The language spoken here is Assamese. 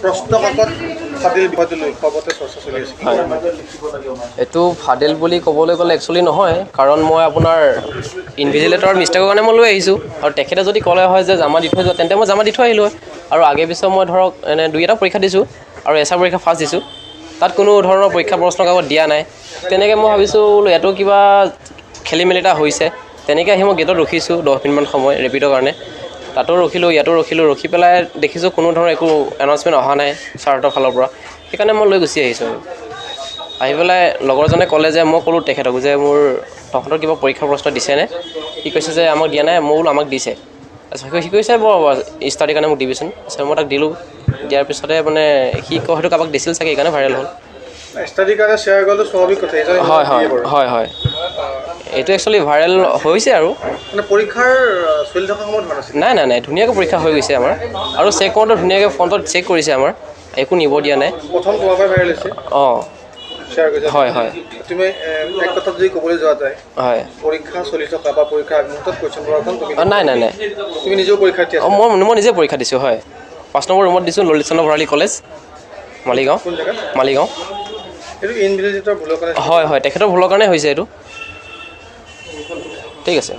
প্ৰশ্নকাকত ফাদিল বিষয়টো লৈ খবৰতে চৰ্চা চলি আছে। এইটো ফাদিল বুলি ক'বলৈ গ'লে একচুৱেলি নহয়, কাৰণ মই আপোনাৰ ইনভিজিলেটৰৰ মিষ্টেকৰ কাৰণে মই লৈ আহিছোঁ, আৰু তেখেতে যদি ক'লে হয় যে জমা দি থৈ যোৱা, তেন্তে মই জমা দি থৈ আহিলোঁ হয়। আৰু আগে পিছত মই ধৰক এনে 2-এটা পৰীক্ষা দিছোঁ, আৰু এছা পৰীক্ষা ফাৰ্ষ্ট দিছোঁ, তাত কোনো ধৰণৰ পৰীক্ষা প্ৰশ্নকাকত দিয়া নাই। তেনেকৈ মই ভাবিছোঁ বোলো এইটো কিবা খেলি মেলি এটা হৈছে। তেনেকৈ আহি মই গেটত ৰখিছোঁ 10 মিনিটমান সময় ৰেপিডৰ কাৰণে। তাতো ৰখিলোঁ, ইয়াতো ৰখিলোঁ, ৰখি পেলাই দেখিছোঁ কোনো ধৰণৰ একো এনাউন্সমেণ্ট অহা নাই ছাৰহঁতৰ ফালৰ পৰা। সেইকাৰণে মই লৈ গুচি আহিছোঁ। আৰু আহি পেলাই লগৰজনে ক'লে যে, মই ক'লোঁ তেখেতক যে মোৰ তহঁতৰ কিবা পৰীক্ষা প্ৰশ্ন দিছেনে? সি কৈছে যে আমাক দিয়া নাই। মই বোলো আমাক দিছে। তাৰপিছত সি কৈছে ষ্টাডিৰ কাৰণে মোক দিবিচোন। তাৰপিছত মই তাক দিলোঁ। দিয়াৰ পিছতে মানে সি হয়তো কাৰোবাক দিছিল চাগে, সেইকাৰণে ভাইৰেল হ'ল। ষ্টাডিৰ কাৰণে শ্বেয়াৰ কৰাটো স্বাভাৱিক কথা। হয় হয় হয় হয়, এইটো একচুৱেলি ভাইৰেল হৈছে। আৰু মানে পৰীক্ষাৰ চলি থকা সময়ত হোৱা নাছিল? নাই নাই নাই, ধুনীয়াকৈ পৰীক্ষা হৈ গৈছে আমাৰ, আৰু চেক কৰোঁতে ধুনীয়াকৈ ফ্ৰণ্টত চেক কৰিছে আমাৰ, একো নিব দিয়া নাই। প্ৰথম তোমাৰ পৰা ভাইৰেল হৈছে? অঁ হয় হয়। তুমি এক কথাত যদি ক'বলৈ যোৱা যায়, হয়, পৰীক্ষা চলি থকা বা পৰীক্ষা আগমুহূৰ্তত কুৱেশ্যন পেপাৰখন তুমি নাই নাই নাই, তুমি নিজেও পৰীক্ষাৰ্থী আছা? মই নিজে পৰীক্ষা দিছোঁ। হয়, 5 নম্বৰ ৰুমত দিছোঁ, ললিত চন্দ্ৰ ভৰালী কলেজ, মালিগাঁও। কোন জেগাত? মালিগাঁও। এইটো ইনভিজিলেটৰ ভুলৰ কাৰণে? হয় হয়, তেখেতৰ ভুলৰ কাৰণে হৈছে এইটো। ঠিক আছে।